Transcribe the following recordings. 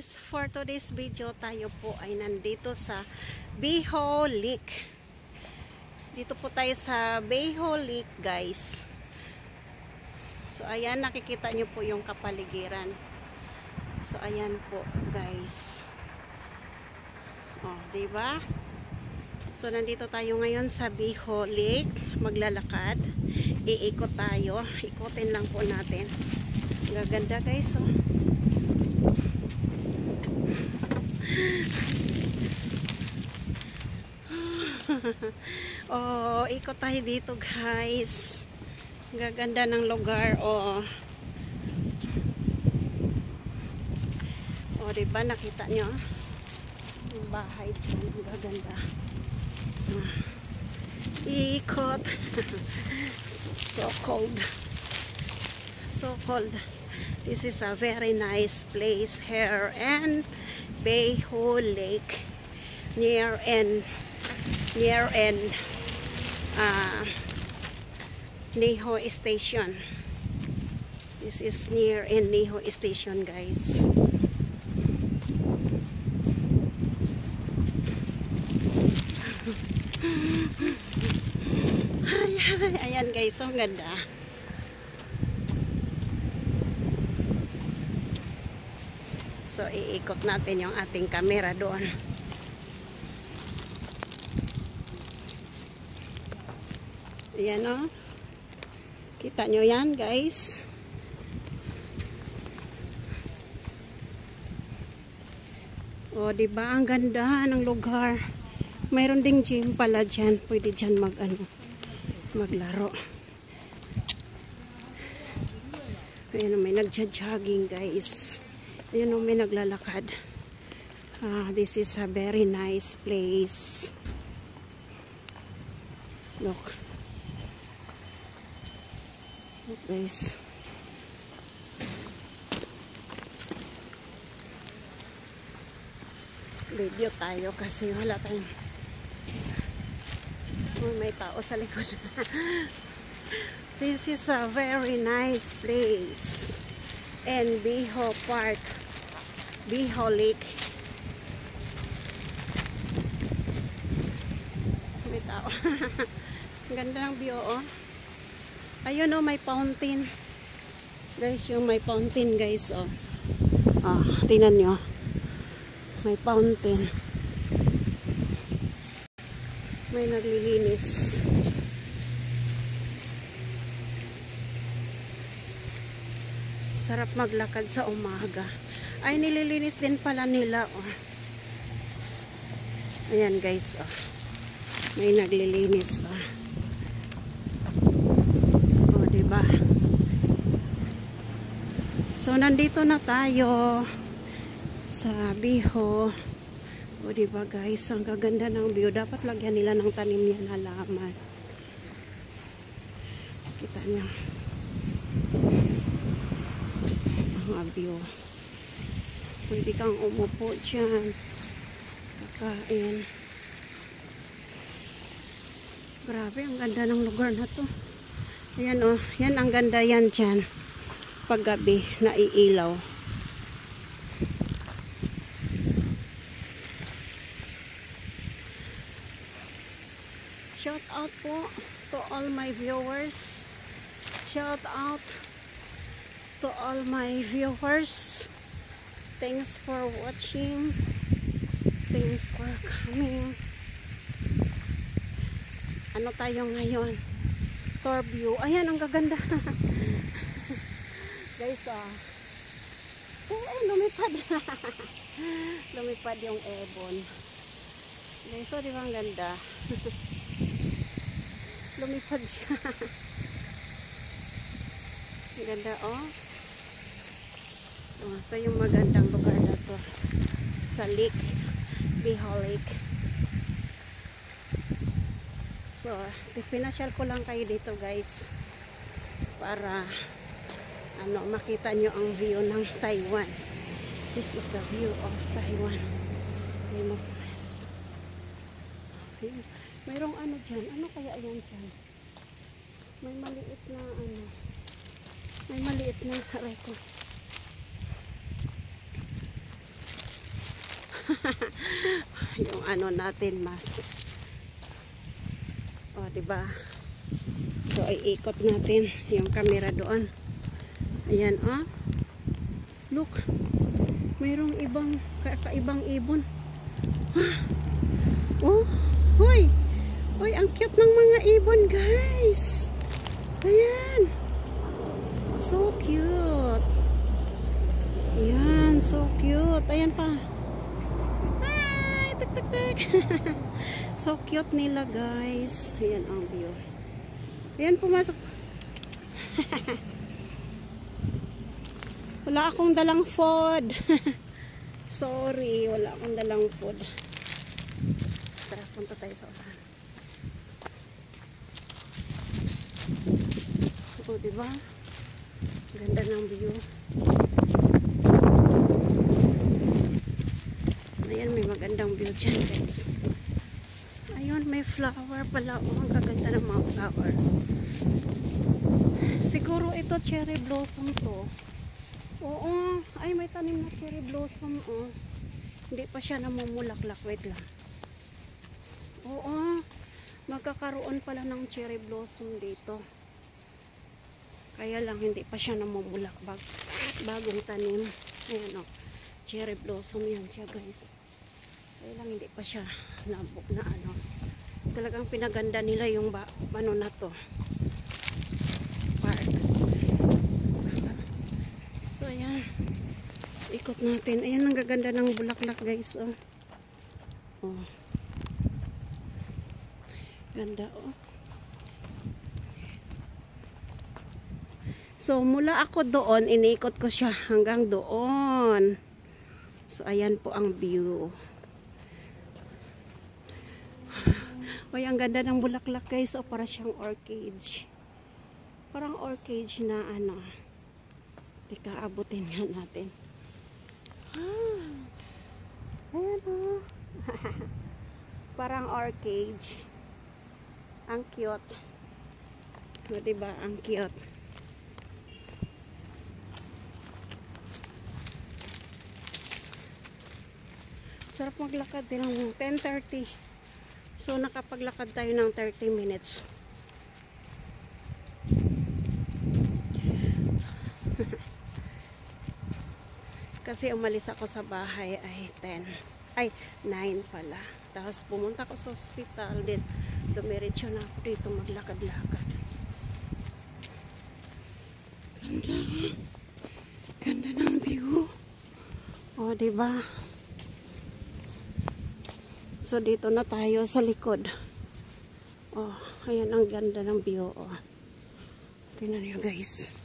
guys, for today's video tayo po ay nandito sa Biho Lake. Dito po tayo sa Biho Lake guys. So ayan, nakikita nyo po yung kapaligiran. So ayan po guys. Oh, diba? So nandito tayo ngayon sa Biho Lake, maglalakad. Iikot tayo, ikutin lang po natin. Gaganda guys, oh. Oh, ikot tayo dito guys. Gaganda ng lugar, oh. Oh, diba nakita nyo? Yung bahay dyan, gaganda. Ikot. So cold. So cold. This is a very nice place here in Biho Lake, near Niho Station. This is near in Niho Station guys. Ayan guys, ang ganda. So iikot natin yung ating camera doon. Ayan o. Kita nyo yan guys. O diba ang ganda ng lugar. Mayroon ding gym pala dyan. Pwede dyan maglaro. Ayan o, may nagja-jogging guys. Ayan o, may naglalakad. This is a very nice place. Look. Look guys. Video tayo kasi wala tayong may tao sa likod. This is a very nice place in Biho Park, Biho Lake. May tao. Ang ganda ng view, oh. Ayun, oh, may fountain. Guys, yung may fountain, guys, oh. Tingnan nyo. May fountain. May naglilinis. Sarap maglakad sa umaga. Ay, nililinis din pala nila, oh. Ayan, guys, oh. May naglilinis, oh. Oh, diba? So, nandito na tayo sa Biho. O diba guys, ang gaganda ng view. Dapat lagyan nila ng tanim yan halaman. Kita nyo ang view. Pwede kang umupo dyan, kakain. Grabe, ang ganda ng lugar na to. Ayan o, yan ang ganda yan dyan paggabi na iilaw. Shout out po to all my viewers. Shout out to all my viewers. Thanks for watching. Thanks for coming. Ano tayo ngayon? Tour view. Ayan, ang gaganda. Guys, lumipad. Lumipad yung ebon. Guys, di ba ang ganda? Lumipad siya. Ang ganda, oh. Ito yung magandang lugar na to. Sa lake. Biho Lake. So, pinasyal ko lang kayo dito, guys. Para, makita nyo ang view ng Taiwan. This is the view of Taiwan. Mayroong dyan. Ano kaya yan dyan? May maliit na May maliit na record. Yung ano natin mas. O, diba? So, iikot natin yung camera doon. Ayan, oh. Look. Mayroong ibang, kakaibang ibon. Oh, hoy. Hoy, ang cute ng mga ibon, guys. Ayan. So cute. Ayan, so cute. Ayan pa. Ay, tak tak tak. So cute nila, guys. Ayan ang view. Ayan, pumasok. Wala akong dalang food. Sorry, wala akong dalang food. Tara, punta tayo sa ulan. O, diba? Ganda ng view. Ayan, may magandang view dyan, guys. Ayun, may flower pala. O, ang kaganda ng mga flower. Siguro ito cherry blossom to. Oo. Ay, may tanim na cherry blossom. Oh. Hindi pa siya namumulaklak. Wait lang. Oo. Magkakaroon pala ng cherry blossom dito. Kaya lang hindi pa siya namumulak. Bagong tanim. Ayan o. Cherry blossom yan siya, guys. Kaya lang hindi pa siya na ano. Talagang pinaganda nila yung ano na to. Park. So, ayan. Ikot natin. Ayan, ang gaganda ng bulaklak, guys. Oh. Oh. Ganda, oh. So, mula ako doon, iniikot ko siya hanggang doon. So, ayan po ang view. Uy, ang ganda ng bulaklak, guys. O, para siyang orchid. Parang orchid na ano. Teka, abutin nga natin. Ayan o. Parang orchid. Ang cute. O, diba? Ang cute. Sarap maglakad din ng 10:30. So, nakapaglakad tayo ng 30 minutes. Kasi umalis ako sa bahay ay 9 pala. Tapos pumunta ako sa hospital din. Dumiretso na ako dito maglakad-lakad. Ganda. Ganda ng view. O, diba? So, dito na tayo sa likod. Oh, ayan ang ganda ng view. Oh. Tingnan nyo, guys.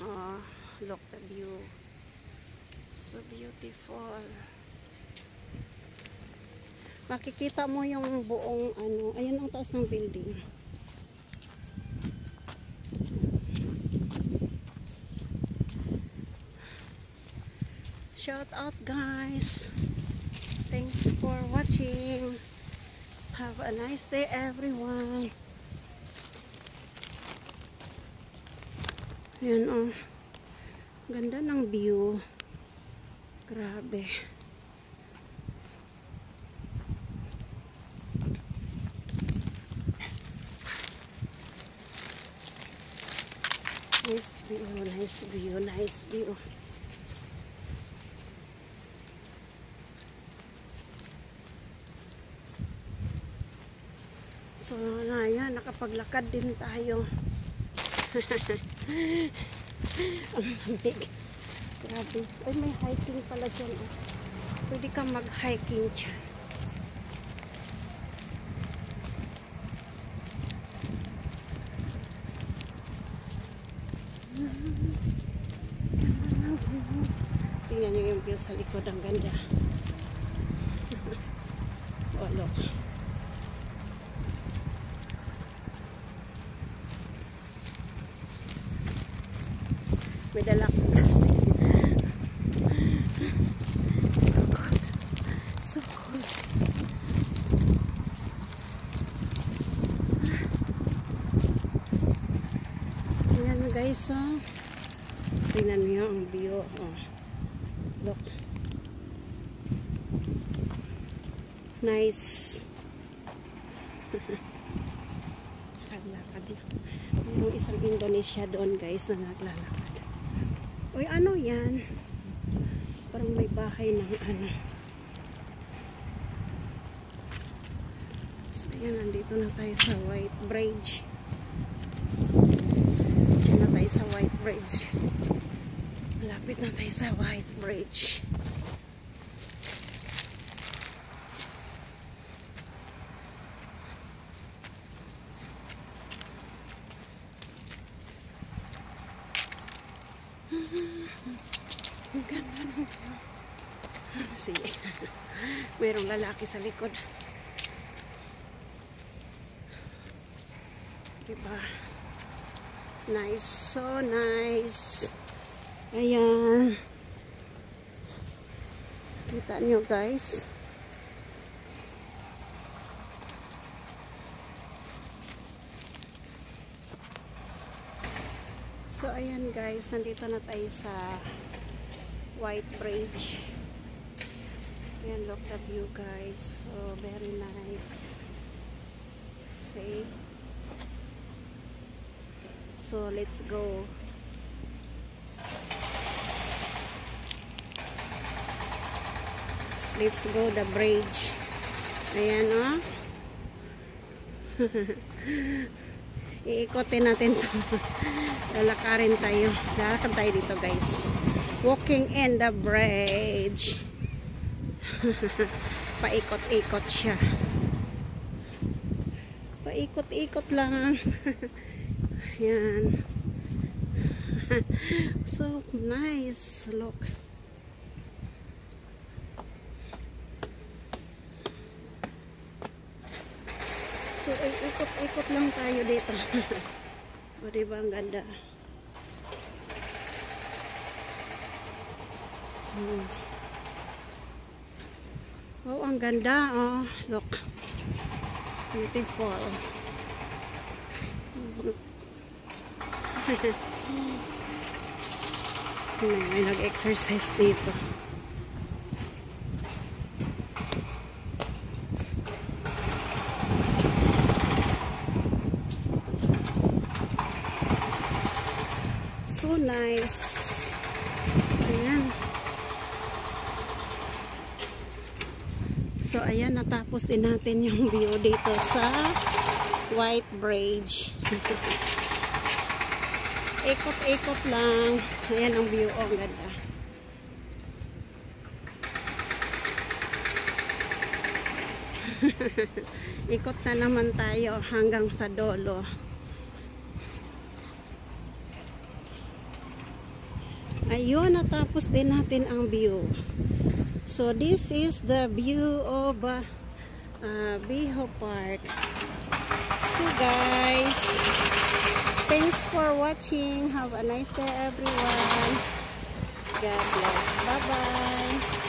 Oh, look the view. So beautiful. Makikita mo yung buong ano. Ayan ang taas ng building. Shout out, guys. Thanks for watching. Have a nice day, everyone. Ayan, oh. Ganda ng view. Grabe. Nice view, nice view, nice view. So, ayan, nakapaglakad din tayo. Ang big. Grabe. Ay, may hiking pala dyan. Oh. Pwede kang mag-hiking dyan. Tingnan nyo yung view sa likod. Ang ganda. Oh, look. May dala akong plastic. So cool. So cool. Ayan, guys. Tingnan niyo ang view. Oh. Look. Nice. Naglakad yun. Mayroong isang Indonesia doon guys na naglalakad. Uy, ano yan? Parang may bahay ng ano. So yan, nandito na tayo sa White Bridge. Diyan na tayo sa White Bridge. Malapit na tayo sa White Bridge. Ang ganda ng view. Sige. Mayroong lalaki sa likod. Diba? Nice. So nice. Ayan. Kita nyo guys. So ayan guys, nandito na tayo sa White Bridge. Ayan, look the view guys. So very nice. See? So let's go. Let's go the bridge. Ayan oh. Iikotin natin to. Lalakarin tayo. Lalakad tayo dito guys. Walking in the bridge. Paikot-ikot siya. Paikot-ikot lang. Yan. So nice. Look. So, ikot-ikot lang tayo dito. O, diba ang ganda? Oh, ang ganda. Oh, look. Beautiful. May nag-exercise dito. So nice. Ayan. So ayan, natapos din natin yung view dito sa White Bridge. Ikot-ikot lang. Ayan ang view. Oh, ang ganda. Ikot na naman tayo hanggang sa dulo. Ayun, natapos din natin ang view. So, this is the view of Biho Park. So, guys, thanks for watching. Have a nice day, everyone. God bless. Bye-bye.